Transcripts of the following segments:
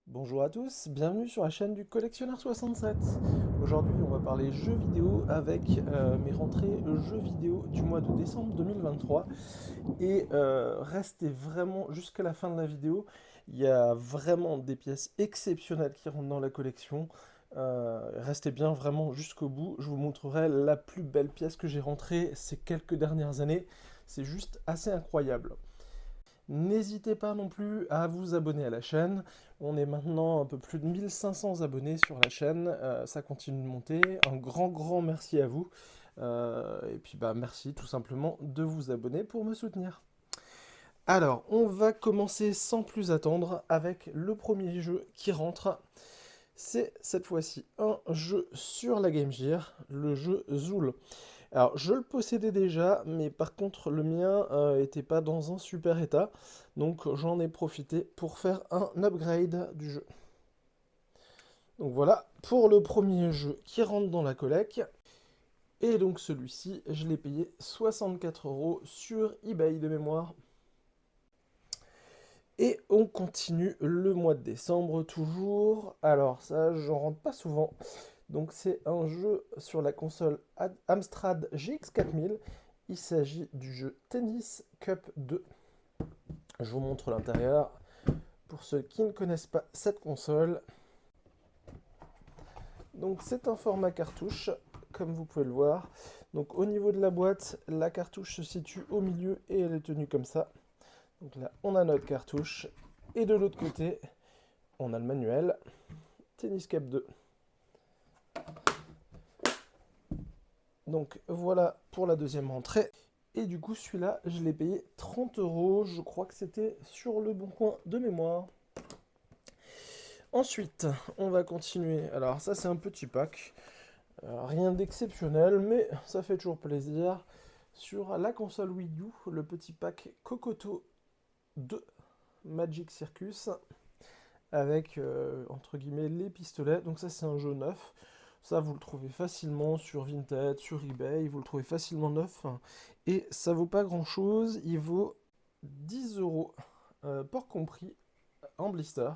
Bonjour à tous, bienvenue sur la chaîne du Collectionneur 67. Aujourd'hui, on va parler jeux vidéo avec mes rentrées jeux vidéo du mois de décembre 2023. Et restez vraiment jusqu'à la fin de la vidéo, il y a vraiment des pièces exceptionnelles qui rentrent dans la collection. Restez bien vraiment jusqu'au bout, je vous montrerai la plus belle pièce que j'ai rentrée ces quelques dernières années. C'est juste assez incroyable. N'hésitez pas non plus à vous abonner à la chaîne. On est maintenant un peu plus de 1500 abonnés sur la chaîne. Ça continue de monter. Un grand merci à vous. Et puis bah merci tout simplement de vous abonner pour me soutenir. Alors, on va commencer sans plus attendre avec le premier jeu qui rentre. C'est cette fois-ci un jeu sur la Game Gear, le jeu Zool. Alors, je le possédais déjà, mais par contre, le mien était pas dans un super état. Donc, j'en ai profité pour faire un upgrade du jeu. Donc voilà, pour le premier jeu qui rentre dans la collecte. Et donc celui-ci, je l'ai payé 64 € sur eBay de mémoire. Et on continue le mois de décembre toujours. Alors ça, j'en rentre pas souvent. Donc c'est un jeu sur la console Amstrad GX4000. Il s'agit du jeu Tennis Cup 2. Je vous montre l'intérieur. Pour ceux qui ne connaissent pas cette console, donc c'est un format cartouche, comme vous pouvez le voir. Donc au niveau de la boîte, la cartouche se situe au milieu et elle est tenue comme ça. Donc là, on a notre cartouche. Et de l'autre côté, on a le manuel. Tennis Cup 2. Donc voilà pour la deuxième entrée. Et du coup, celui-là, je l'ai payé 30 €. Je crois que c'était sur le bon coin de mémoire. Ensuite, on va continuer. Alors ça, c'est un petit pack. Rien d'exceptionnel, mais ça fait toujours plaisir. Sur la console Wii U, le petit pack Kokoto 2 Magic Circus avec entre guillemets les pistolets. Donc ça, c'est un jeu neuf. Ça, vous le trouvez facilement sur Vinted, sur eBay. Vous le trouvez facilement neuf. Et ça vaut pas grand chose. Il vaut 10 € port compris en blister.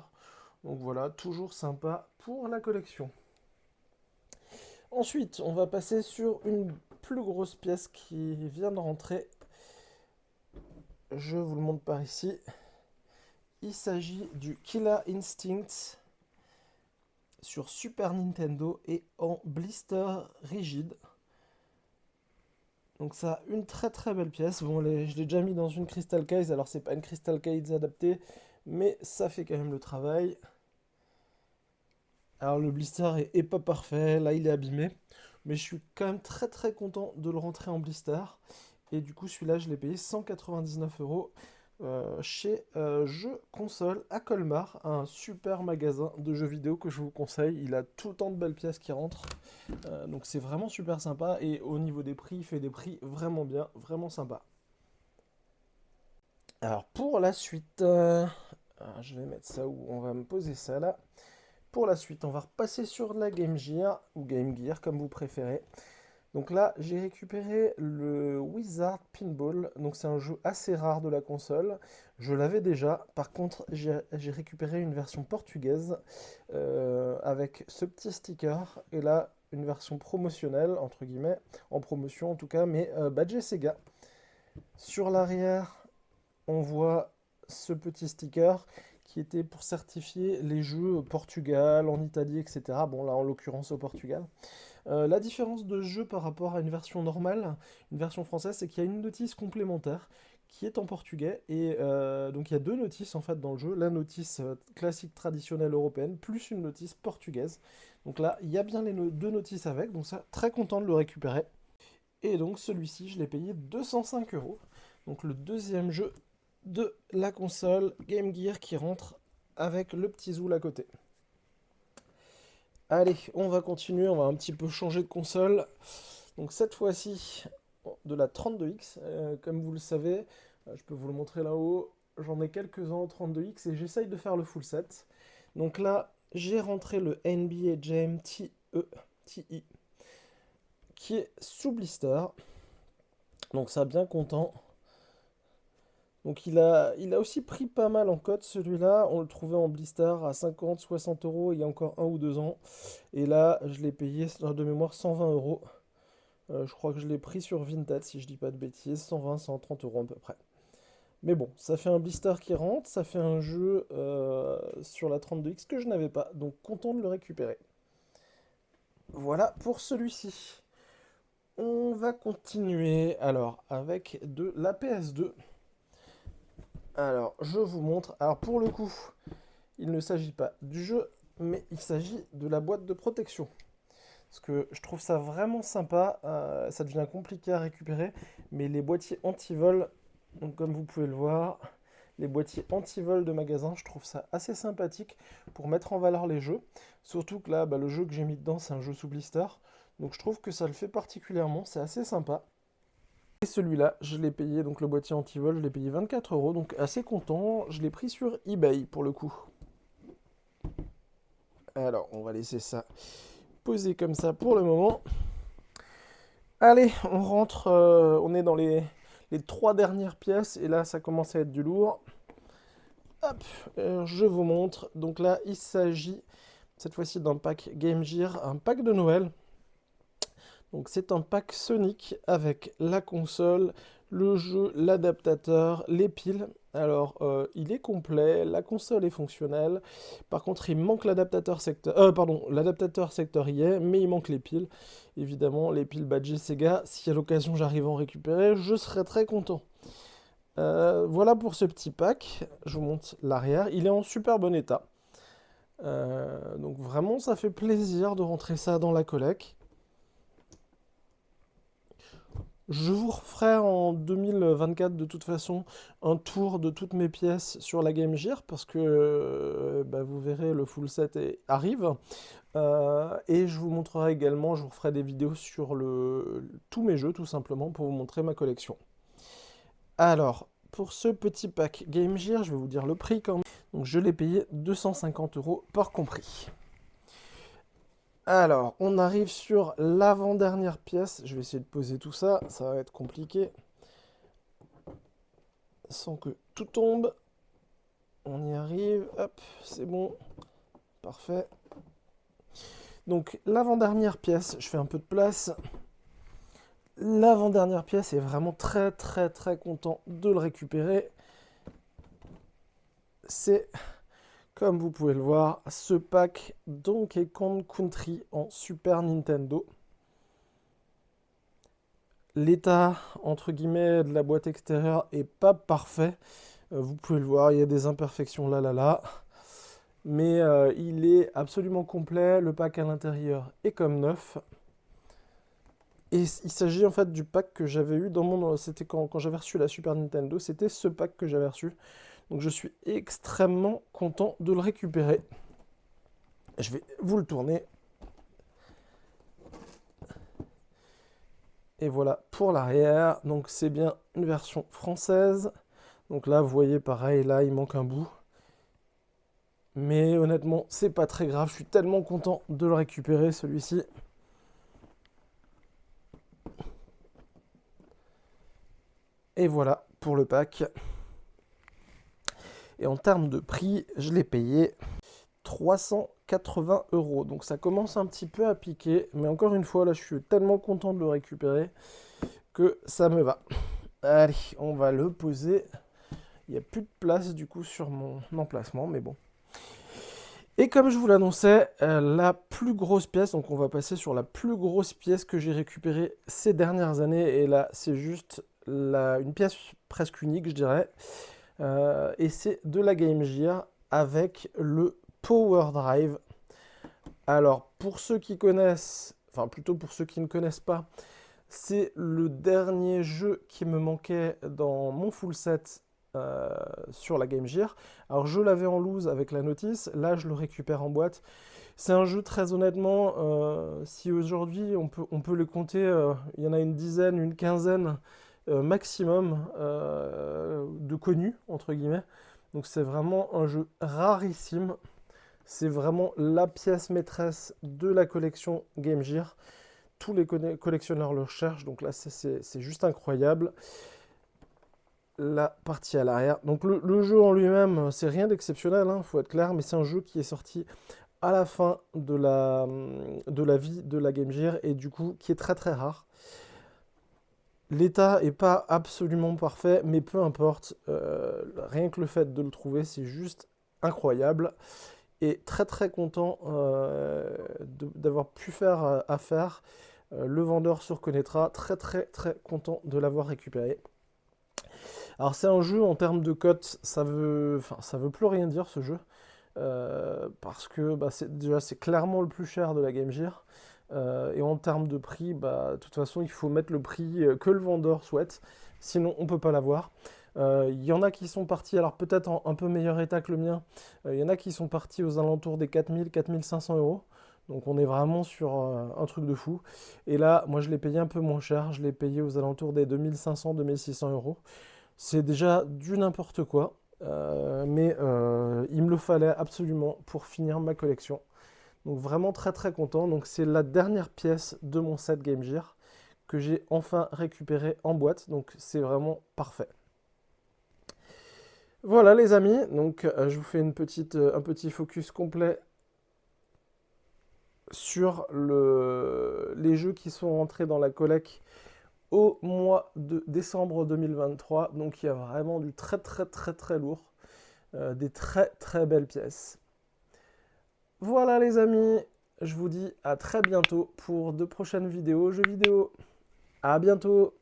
Donc voilà, toujours sympa pour la collection. Ensuite, on va passer sur une plus grosse pièce qui vient de rentrer. Je vous le montre par ici. Il s'agit du Killer Instinct sur Super Nintendo et en blister rigide. Donc ça a une très belle pièce. Bon, je l'ai déjà mis dans une Crystal Case, alors c'est pas une Crystal Case adaptée, mais ça fait quand même le travail. Alors le blister est pas parfait, là il est abîmé, mais je suis quand même très content de le rentrer en blister. Et du coup celui-là je l'ai payé 199 € chez Jeux Console à Colmar, un super magasin de jeux vidéo que je vous conseille. Il a tout le temps de belles pièces qui rentrent, donc c'est vraiment super sympa. Et au niveau des prix, il fait des prix vraiment bien, vraiment sympa. Alors pour la suite, je vais mettre ça où on va me poser ça là. Pour la suite, on va repasser sur la Game Gear, ou Game Gear comme vous préférez. Donc là, j'ai récupéré le Wizard Pinball. Donc c'est un jeu assez rare de la console. Je l'avais déjà. Par contre, j'ai récupéré une version portugaise avec ce petit sticker. Et là, une version promotionnelle, entre guillemets, en promotion en tout cas, mais badgé Sega. Sur l'arrière, on voit ce petit sticker qui était pour certifier les jeux au Portugal, en Italie, etc. Bon, là, en l'occurrence, au Portugal. La différence de jeu par rapport à une version normale, une version française, c'est qu'il y a une notice complémentaire qui est en portugais. Et donc, il y a deux notices, en fait, dans le jeu. La notice classique traditionnelle européenne, plus une notice portugaise. Donc là, il y a bien les deux notices avec. Donc ça, très content de le récupérer. Et donc, celui-ci, je l'ai payé 205 €. Donc, le deuxième jeu de la console Game Gear qui rentre avec le petit Zool à côté. Allez, on va continuer, on va un petit peu changer de console. Donc cette fois-ci, de la 32X, comme vous le savez, je peux vous le montrer là-haut, j'en ai quelques-uns en 32X et j'essaye de faire le full set. Donc là, j'ai rentré le NBA Jam TI, qui est sous blister. Donc ça, bien content. Donc il a aussi pris pas mal en cote celui-là. On le trouvait en blister à 50, 60 euros il y a encore 1 ou 2 ans. Et là, je l'ai payé de mémoire 120 euros. Je crois que je l'ai pris sur Vinted, si je dis pas de bêtises. 120, 130 euros à peu près. Mais bon, ça fait un blister qui rentre, ça fait un jeu sur la 32X que je n'avais pas. Donc content de le récupérer. Voilà pour celui-ci. On va continuer alors avec de la PS2. Alors, je vous montre. Alors, pour le coup, il ne s'agit pas du jeu, mais il s'agit de la boîte de protection. Parce que je trouve ça vraiment sympa. Ça devient compliqué à récupérer, mais les boîtiers anti-vol, donc comme vous pouvez le voir, les boîtiers anti-vol de magasin, je trouve ça assez sympathique pour mettre en valeur les jeux. Surtout que là, le jeu que j'ai mis dedans, c'est un jeu sous blister. Donc je trouve que ça le fait particulièrement, c'est assez sympa. Et celui-là, je l'ai payé, donc le boîtier anti-vol, je l'ai payé 24 euros, donc assez content. Je l'ai pris sur eBay pour le coup. Alors, on va laisser ça poser comme ça pour le moment. Allez, on rentre, on est dans les 3 dernières pièces, et là, ça commence à être du lourd. Hop, je vous montre. Donc là, il s'agit cette fois-ci d'un pack Game Gear, un pack de Noël. Donc c'est un pack Sonic avec la console, le jeu, l'adaptateur, les piles. Alors il est complet, la console est fonctionnelle. Par contre il manque l'adaptateur secteur... l'adaptateur secteur y est, mais il manque les piles. Évidemment les piles badgées Sega, si à l'occasion j'arrive à en récupérer, je serai très content. Voilà pour ce petit pack, je vous montre l'arrière, il est en super bon état. Donc vraiment ça fait plaisir de rentrer ça dans la collecte. Je vous referai en 2024 de toute façon un tour de toutes mes pièces sur la Game Gear parce que vous verrez le full set arrive. Et je vous montrerai également, je vous referai des vidéos sur tous mes jeux tout simplement pour vous montrer ma collection. Alors, pour ce petit pack Game Gear, je vais vous dire le prix quand même. Donc je l'ai payé 250 euros par compris. Alors, on arrive sur l'avant-dernière pièce. Je vais essayer de poser tout ça, ça va être compliqué. Sans que tout tombe. On y arrive, hop, c'est bon. Parfait. Donc, l'avant-dernière pièce, je fais un peu de place. L'avant-dernière pièce est vraiment très très très content de le récupérer. C'est, comme vous pouvez le voir, ce pack Donkey Kong Country en Super Nintendo. L'état, entre guillemets, de la boîte extérieure est pas parfait. Vous pouvez le voir, il y a des imperfections là. Mais il est absolument complet. Le pack à l'intérieur est comme neuf. Et il s'agit en fait du pack que j'avais eu dans mon... C'était quand j'avais reçu la Super Nintendo. C'était ce pack que j'avais reçu. Donc je suis extrêmement content de le récupérer. Je vais vous le tourner. Et voilà pour l'arrière. Donc c'est bien une version française. Donc là, vous voyez, pareil, là, il manque un bout. Mais honnêtement, c'est pas très grave. Je suis tellement content de le récupérer, celui-ci. Et voilà pour le pack. Et en termes de prix, je l'ai payé 380 euros. Donc ça commence un petit peu à piquer. Mais encore une fois, là, je suis tellement content de le récupérer que ça me va. Allez, on va le poser. Il n'y a plus de place du coup sur mon emplacement, mais bon. Et comme je vous l'annonçais, la plus grosse pièce, donc on va passer sur la plus grosse pièce que j'ai récupérée ces dernières années. Et là, c'est juste une pièce presque unique, je dirais. Et c'est de la Game Gear avec le Power Drive. Alors, pour ceux qui connaissent, enfin plutôt pour ceux qui ne connaissent pas, c'est le dernier jeu qui me manquait dans mon full set sur la Game Gear. Alors je l'avais en loose avec la notice, là je le récupère en boîte. C'est un jeu très honnêtement, si aujourd'hui on peut le compter, il y en a une dizaine, une quinzaine maximum de connus, entre guillemets. Donc c'est vraiment un jeu rarissime. C'est vraiment la pièce maîtresse de la collection Game Gear. Tous les collectionneurs le recherchent, donc là c'est juste incroyable. la partie à l'arrière. Donc le jeu en lui-même, c'est rien d'exceptionnel, hein, faut être clair, mais c'est un jeu qui est sorti à la fin de la vie de la Game Gear et du coup qui est très très rare. L'état est pas absolument parfait, mais peu importe, rien que le fait de le trouver, c'est juste incroyable. Et très très content d'avoir pu faire affaire. Le vendeur se reconnaîtra, très très très content de l'avoir récupéré. Alors c'est un jeu en termes de cote, ça veut plus rien dire ce jeu. Parce que bah, déjà c'est clairement le plus cher de la Game Gear. Et en termes de prix, bah, de toute façon il faut mettre le prix que le vendeur souhaite, sinon on peut pas l'avoir. Il y en a qui sont partis, alors peut-être en un peu meilleur état que le mien, il y en a qui sont partis aux alentours des 4000-4500 euros. Donc on est vraiment sur un truc de fou. Et là, moi je l'ai payé un peu moins cher, je l'ai payé aux alentours des 2500-2600 euros. C'est déjà du n'importe quoi, mais il me le fallait absolument pour finir ma collection. Donc vraiment très très content. Donc c'est la dernière pièce de mon set Game Gear que j'ai enfin récupéré en boîte. Donc c'est vraiment parfait. Voilà les amis, donc je vous fais un petit focus complet sur les jeux qui sont rentrés dans la collecte au mois de décembre 2023. Donc il y a vraiment du très très très très lourd, des très très belles pièces. Voilà les amis, je vous dis à très bientôt pour de prochaines vidéos jeux vidéo. À bientôt!